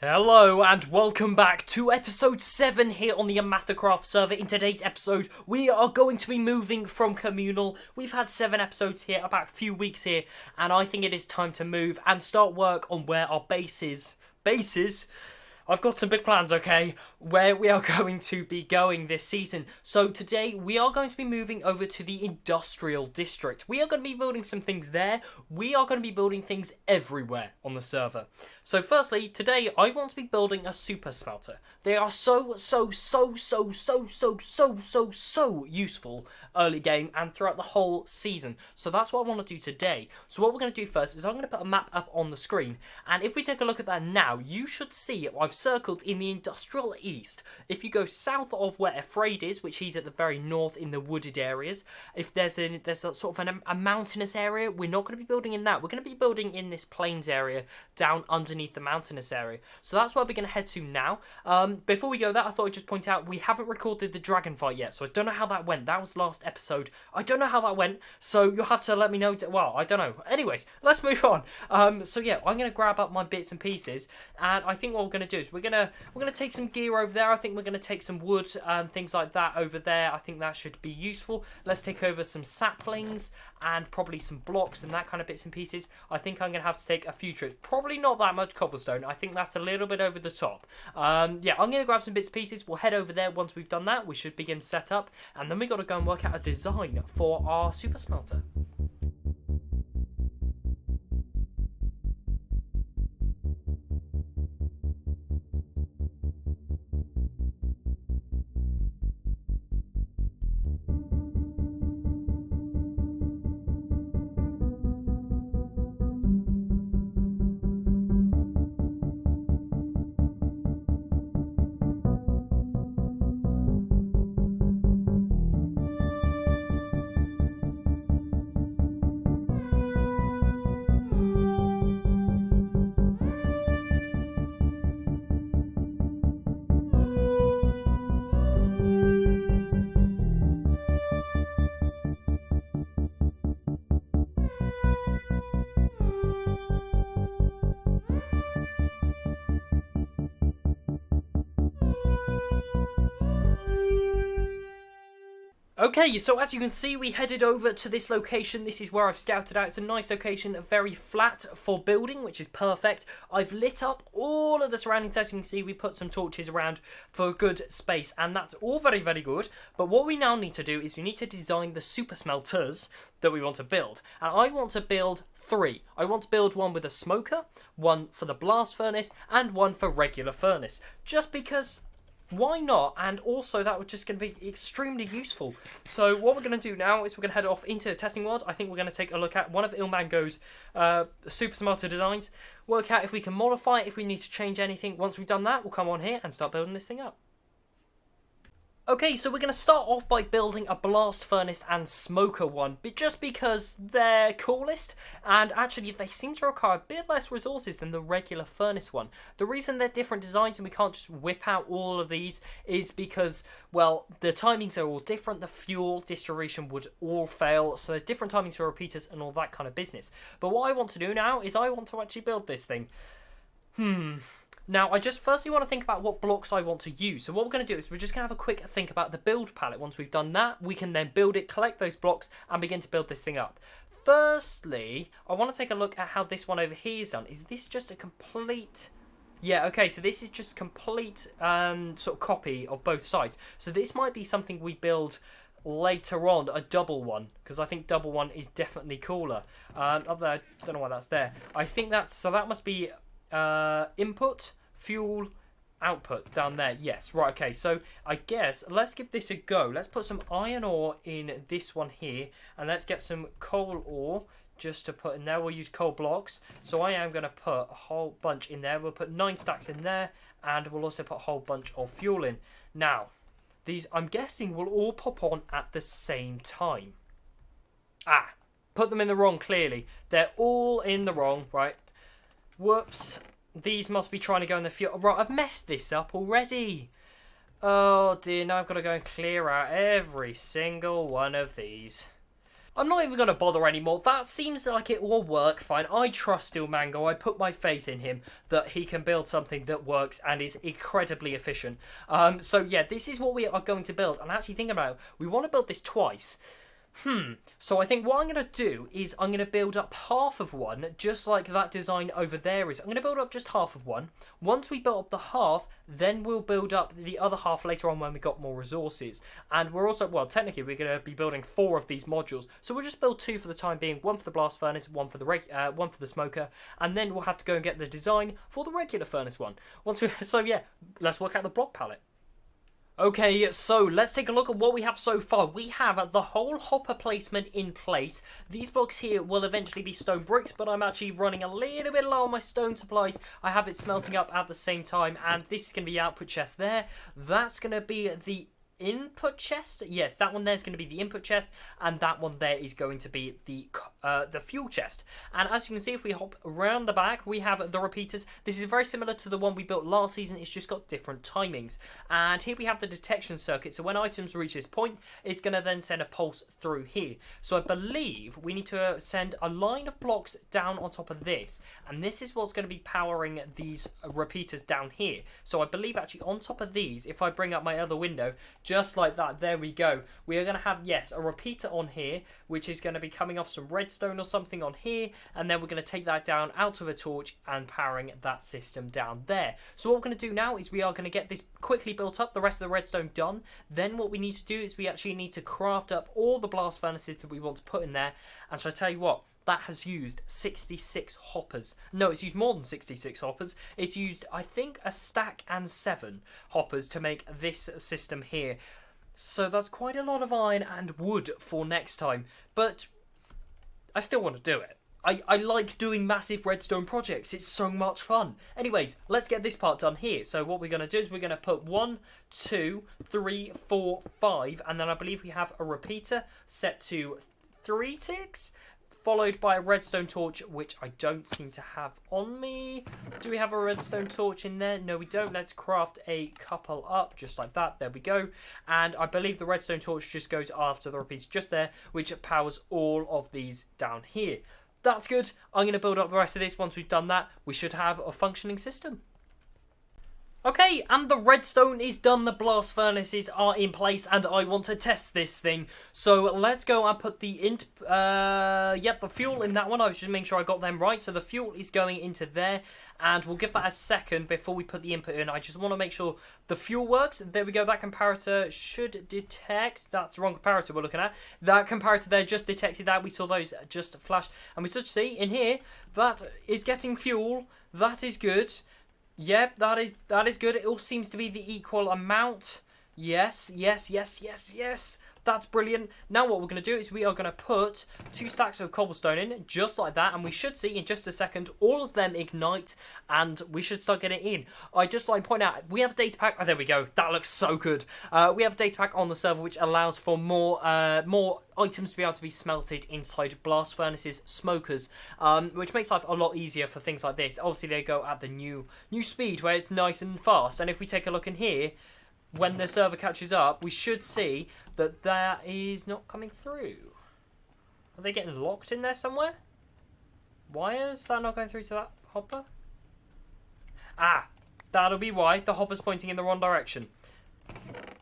Hello and welcome back to episode 7 here on the OmathaCraft server. In today's episode, we are going to be moving from communal. We've had 7 episodes here, about a few weeks here, and I think it is time to move and start work on where our base is. Bases? I've got some big plans, okay, where we are going to be going this season. So today, we are going to be moving over to the industrial district. We are going to be building some things there. We are going to be building things everywhere on the server. So firstly, today, I want to be building a super smelter. They are so useful early game and throughout the whole season. So that's what I want to do today. So what we're going to do first is I'm going to put a map up on the screen. And if we take a look at that now, you should see I've circled in the industrial east. If you go south of where Afraid is, which he's at the very north in the wooded areas, if there's a sort of a mountainous area, we're not going to be building in that. We're going to be building in this plains area down underneath the mountainous area. So that's where we're going to head to now. Before we go there, I thought I'd just point out we haven't recorded the dragon fight yet, so I don't know how that went. That was last episode. I don't know how that went, so you'll have to let me know. Well, I don't know. Anyways, let's move on. So yeah, I'm going to grab up my bits and pieces, and I think what we're going to do is we're gonna take some gear over there. I think we're gonna take some wood and things like that over there. I think that should be useful. Let's take over some saplings and probably some blocks and that kind of bits and pieces. I think I'm gonna have to take a few trips. Probably not that much cobblestone. I think that's a little bit over the top. Yeah, I'm gonna grab some bits and pieces. We'll head over there. Once we've done that, we should begin set up, and then we got to go and work out a design for our super smelter. Okay, so as you can see, we headed over to this location. This is where I've scouted out. It's a nice location, very flat for building, which is perfect. I've lit up all of the surroundings. As you can see, we put some torches around for a good space, and that's all very, very good. But what we now need to do is we need to design the super smelters that we want to build. And I want to build 3. I want to build one with a smoker, one for the blast furnace, and one for regular furnace. Just because... why not? And also that was just going to be extremely useful. So what we're going to do now is we're going to head off into the testing world. I think we're going to take a look at one of Ilmango's super smelter designs, work out if we can modify it, if we need to change anything. Once we've done that, we'll come on here and start building this thing up. Okay, so we're going to start off by building a blast furnace and smoker one, but just because they're coolest, and actually they seem to require a bit less resources than the regular furnace one. The reason they're different designs and we can't just whip out all of these is because, well, the timings are all different, the fuel distribution would all fail, so there's different timings for repeaters and all that kind of business. But what I want to do now is I want to actually build this thing. Now, I just firstly want to think about what blocks I want to use. So what we're going to do is we're just going to have a quick think about the build palette. Once we've done that, we can then build it, collect those blocks, and begin to build this thing up. Firstly, I want to take a look at how this one over here is done. Is this just a complete... yeah, okay, so this is just complete sort of copy of both sides. So this might be something we build later on, a double one, because I think double one is definitely cooler. Up there, I don't know why that's there. I think that's... so that must be... input, fuel, output down there. Yes, right, okay, so I guess let's give this a go. Let's put some iron ore in this one here, and let's get some coal ore just to put in there. We'll use coal blocks, so I am going to put a whole bunch in there. We'll put 9 stacks in there, and we'll also put a whole bunch of fuel in. Now, these, I'm guessing, will all pop on at the same time. Put them in the wrong, clearly. They're all in the wrong, right? Whoops. These must be trying to go in the fuel. Right, I've messed this up already. Oh dear, now I've got to go and clear out every single one of these. I'm not even going to bother anymore. That seems like it will work fine. I trust Steel Mango. I put my faith in him that he can build something that works and is incredibly efficient. So yeah, this is what we are going to build. And actually thinking about it, we want to build this twice. So I think what I'm going to do is I'm going to build up half of one, just like that design over there is. I'm going to build up just half of one. Once we build up the half, then we'll build up the other half later on when we got more resources. And we're also, well, technically we're going to be building 4 of these modules. So we'll just build 2 for the time being, 1 for the blast furnace, one for the smoker, and then we'll have to go and get the design for the regular furnace one. So yeah, let's work out the block palette. Okay, so let's take a look at what we have so far. We have the whole hopper placement in place. These blocks here will eventually be stone bricks, but I'm actually running a little bit low on my stone supplies. I have it smelting up at the same time, and this is going to be the output chest there. That's going to be the input chest. Yes, that one there's going to be the input chest, and that one there is going to be the fuel chest. And as you can see, if we hop around the back, we have the repeaters. This is very similar to the one we built last season. It's just got different timings. And here we have the detection circuit. So when items reach this point, it's going to then send a pulse through here. So I believe we need to send a line of blocks down on top of this, and this is what's going to be powering these repeaters down here. So I believe actually on top of these, if I bring up my other window, just like that, there we go. We are going to have, yes, a repeater on here, which is going to be coming off some redstone or something on here, and then we're going to take that down out of a torch and powering that system down there. So what we're going to do now is we are going to get this quickly built up, the rest of the redstone done. Then what we need to do is we actually need to craft up all the blast furnaces that we want to put in there. And so I tell you what, that has used 66 hoppers. No, it's used more than 66 hoppers. It's used, I think, a stack and 7 hoppers to make this system here. So that's quite a lot of iron and wood for next time. But I still want to do it. I like doing massive redstone projects. It's so much fun. Anyways, let's get this part done here. So what we're going to do is we're going to put 1, 2, 3, 4, 5. And then I believe we have a repeater set to 3 ticks, followed by a redstone torch, which I don't seem to have on me. Do we have a redstone torch in there? No, we don't. Let's craft a couple up, just like that. There we go. And I believe the redstone torch just goes after the repeater just there, which powers all of these down here. That's good. I'm going to build up the rest of this. Once we've done that, we should have a functioning system. Okay, and the redstone is done, the blast furnaces are in place, and I want to test this thing. So let's go and put the the fuel in that one. I was just making sure I got them right. So the fuel is going into there, and we'll give that a second before we put the input in. I just want to make sure the fuel works. There we go, that comparator should detect. That's the wrong comparator we're looking at. That comparator there just detected that. We saw those just flash, and we should see in here, that is getting fuel. That is good. Yep, that is good. It all seems to be the equal amount. Yes. That's brilliant. Now what we're going to do is we are going to put 2 stacks of cobblestone in, just like that. And we should see in just a second all of them ignite, and we should start getting it in. I just like to point out, we have a data pack. Oh, there we go. That looks so good. We have a data pack on the server which allows for more items to be able to be smelted inside blast furnaces, smokers, which makes life a lot easier for things like this. Obviously, they go at the new speed where it's nice and fast. And if we take a look in here, when the server catches up, we should see that is not coming through. Are they getting locked in there somewhere? Why is that not going through to that hopper? Ah, that'll be why. The hopper's pointing in the wrong direction.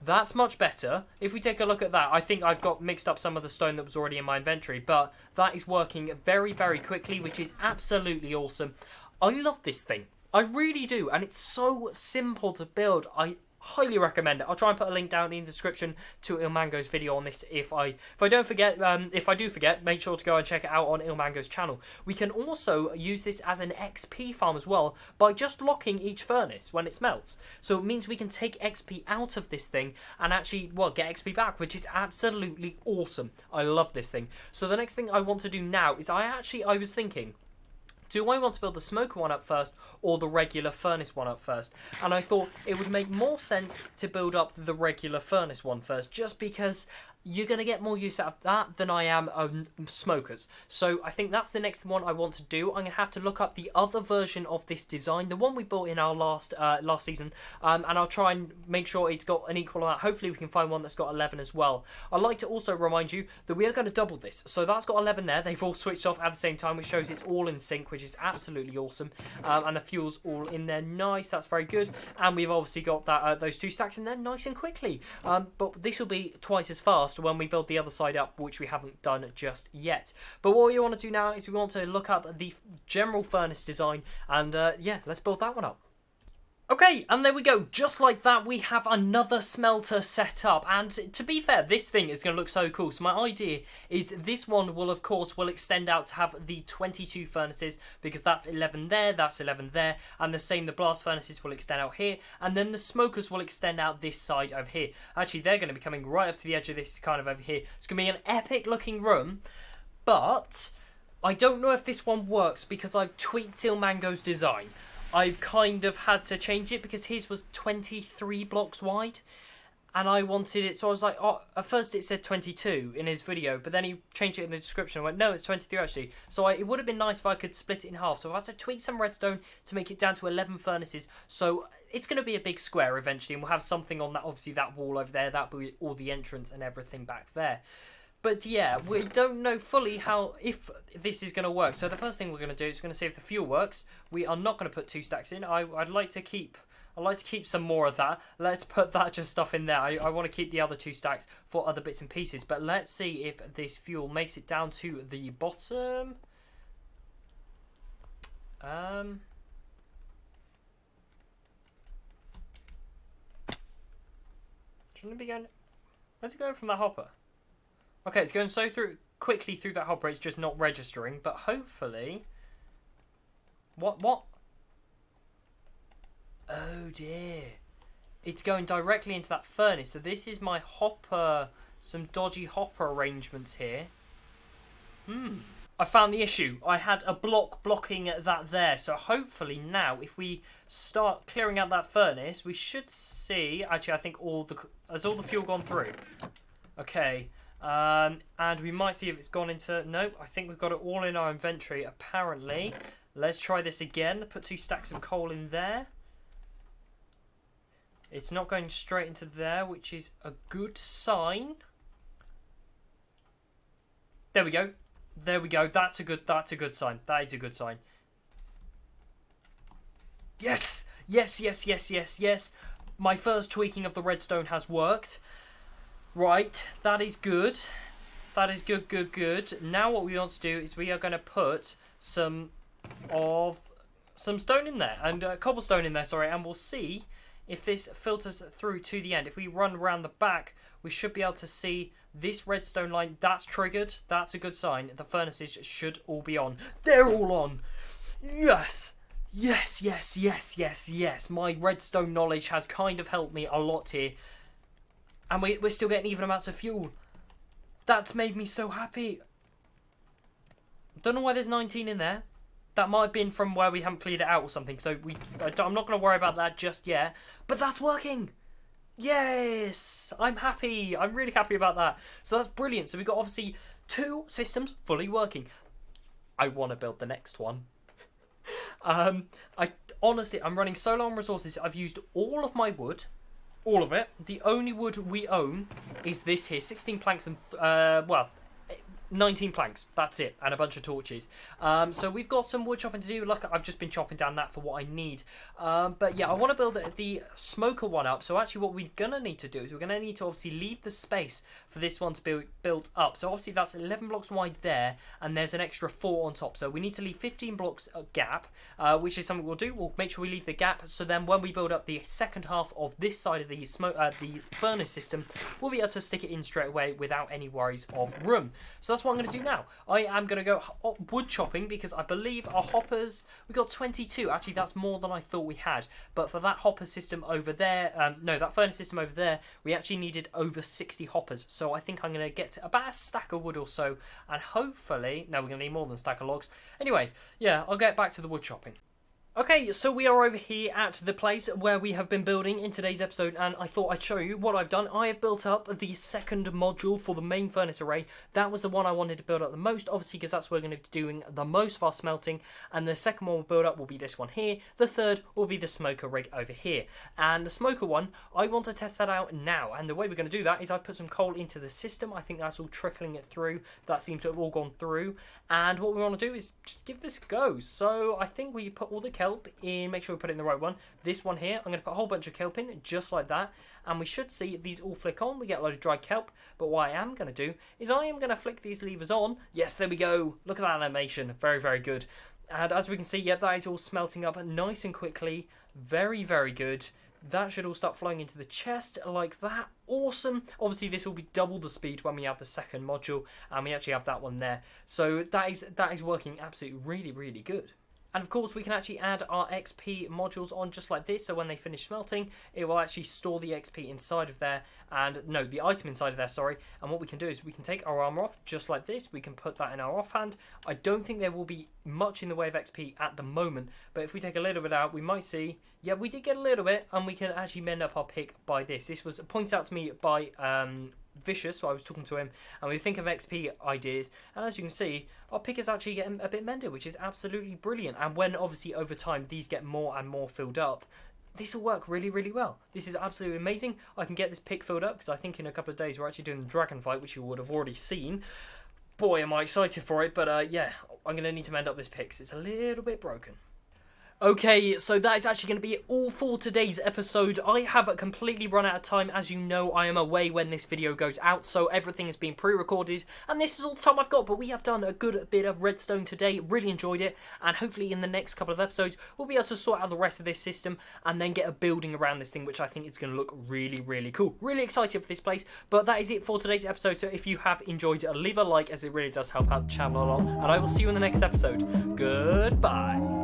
That's much better. If we take a look at that, I think I've got mixed up some of the stone that was already in my inventory, but that is working very, very quickly, which is absolutely awesome. I love this thing. I really do, and it's so simple to build. I highly recommend it. I'll try and put a link down in the description to Ilmango's video on this if I do forget, make sure to go and check it out on Ilmango's channel. We can also use this as an XP farm as well by just locking each furnace when it smelts. So it means we can take XP out of this thing and actually, well, get XP back, which is absolutely awesome. I love this thing. So the next thing I want to do now is I was thinking, do I want to build the smoker one up first or the regular furnace one up first? And I thought it would make more sense to build up the regular furnace one first, just because you're going to get more use out of that than I am smokers. So I think that's the next one I want to do. I'm going to have to look up the other version of this design, the one we bought in our last season, and I'll try and make sure it's got an equal amount. Hopefully we can find one that's got 11 as well. I'd like to also remind you that we are going to double this. So that's got 11 there. They've all switched off at the same time, which shows it's all in sync, which is absolutely awesome. And the fuel's all in there. Nice, that's very good. And we've obviously got that those 2 stacks in there nice and quickly. But this will be twice as fast when we build the other side up, which we haven't done just yet. But what we want to do now is we want to look up the general furnace design, and yeah, let's build that one up. Okay, and there we go. Just like that, we have another smelter set up. And to be fair, this thing is going to look so cool. So my idea is this one will, of course, extend out to have the 22 furnaces, because that's 11 there, that's 11 there. And the same, the blast furnaces will extend out here. And then the smokers will extend out this side over here. Actually, they're going to be coming right up to the edge of this kind of over here. It's going to be an epic looking room. But I don't know if this one works because I've tweaked Ilmango's design. I've kind of had to change it because his was 23 blocks wide and I wanted it, so I was like, oh, at first it said 22 in his video, but then he changed it in the description and went, no, it's 23 actually. So it would have been nice if I could split it in half. So I've had to tweak some redstone to make it down to 11 furnaces. So it's going to be a big square eventually, and we'll have something on that, obviously that wall over there, that'll be all the entrance and everything back there. But yeah, we don't know fully if this is going to work. So the first thing we're going to do is we're going to see if the fuel works. We are not going to put 2 stacks in. I'd like to keep some more of that. Let's put that just stuff in there. I want to keep the other 2 stacks for other bits and pieces. But let's see if this fuel makes it down to the bottom. Shouldn't it be going? Where's it going from that hopper? Okay, it's going so quickly through that hopper, it's just not registering, but hopefully... What? Oh dear. It's going directly into that furnace, so this is my hopper, some dodgy hopper arrangements here. I found the issue. I had a block blocking that there, so hopefully now, if we start clearing out that furnace, we should see... Actually, I think has all the fuel gone through? Okay. And we might see if it's gone into... Nope, I think we've got it all in our inventory, apparently. Let's try this again. Put 2 stacks of coal in there. It's not going straight into there, which is a good sign. There we go. There we go. That's a good sign. That is a good sign. Yes! Yes, yes, yes, yes, yes. My first tweaking of the redstone has worked. Right, that is good. That is good, good, good. Now what we want to do is we are going to put some stone in there, and cobblestone in there, sorry, and we'll see if this filters through to the end. If we run around the back, we should be able to see this redstone line. That's triggered. That's a good sign. The furnaces should all be on. They're all on. Yes! Yes, yes, yes, yes, yes. My redstone knowledge has kind of helped me a lot here. And we're still getting even amounts of fuel. That's made me so happy. Don't know why there's 19 in there. That might have been from where we haven't cleared it out or something. So I'm not going to worry about that just yet. But that's working. Yes. I'm happy. I'm really happy about that. So that's brilliant. So we've got obviously 2 systems fully working. I want to build the next one. Honestly, I'm running so low on resources. I've used all of my wood. All of it. The only wood we own is this here. 16 planks and, 19 planks. That's it. And a bunch of torches. So we've got some wood chopping to do. Look, I've just been chopping down that for what I need. But yeah, I want to build the smoker one up. So actually what we're going to need to do is we're going to need to obviously leave the space for this one to be built up. So obviously that's 11 blocks wide there. And there's an extra 4 on top. So we need to leave 15 blocks gap, which is something we'll do. We'll make sure we leave the gap. So then when we build up the second half of this side of the furnace system, we'll be able to stick it in straight away without any worries of room. So that's what I'm going to do now. I am going to go wood chopping because I believe our hoppers, we got 22. Actually, that's more than I thought we had. But for that hopper system over there, that furnace system over there, we actually needed over 60 hoppers. So I think I'm going to get about a stack of wood or so. And hopefully, no, we're going to need more than a stack of logs. Anyway, yeah, I'll get back to the wood chopping. Okay, so we are over here at the place where we have been building in today's episode, and I thought I'd show you what I've done. I have built up the second module for the main furnace array. That was the one I wanted to build up the most, obviously, because that's where we're going to be doing the most of our smelting, and the second one we'll build up will be this one here. The third will be the smoker rig over here. And the smoker one, I want to test that out now, and the way we're going to do that is I've put some coal into the system. I think that's all trickling it through. That seems to have all gone through, and what we want to do is just give this a go. So I think we put all the kelp in, make sure we put it in the right one. This one here, I'm going to put a whole bunch of kelp in, just like that, and we should see these all flick on. We get a load of dry kelp, but what I am going to do is I am going to flick these levers on. Yes, there we go. Look at that animation. Very, very good. And as we can see, yeah, that is all smelting up nice and quickly. Very, very good. That should all start flowing into the chest like that. Awesome. Obviously, this will be double the speed when we have the second module, and we actually have that one there. So that is working absolutely really, really good. And of course, we can actually add our XP modules on just like this. So when they finish smelting, it will actually store the XP inside of there. And no, the item inside of there, sorry. And what we can do is we can take our armor off just like this. We can put that in our offhand. I don't think there will be much in the way of XP at the moment. But if we take a little bit out, we might see, yeah, we did get a little bit. And we can actually mend up our pick by this. This was pointed out to me by Vicious, so I was talking to him, and we think of XP ideas, and as you can see, our pick is actually getting a bit mended, which is absolutely brilliant. And when obviously over time these get more and more filled up, this will work really, really well. This is absolutely amazing. I can get this pick filled up because I think in a couple of days we're actually doing the dragon fight, which you would have already seen. Boy, am I excited for it, but yeah, I'm going to need to mend up this pick because it's a little bit broken. Okay, so that is actually going to be all for today's episode. I have completely run out of time. As you know, I am away when this video goes out, so everything has been pre-recorded, and this is all the time I've got, but we have done a good bit of redstone today. Really enjoyed it, and hopefully in the next couple of episodes, we'll be able to sort out the rest of this system, and then get a building around this thing, which I think is going to look really, really cool. Really excited for this place, but that is it for today's episode, so if you have enjoyed, leave a like, as it really does help out the channel a lot, and I will see you in the next episode. Goodbye.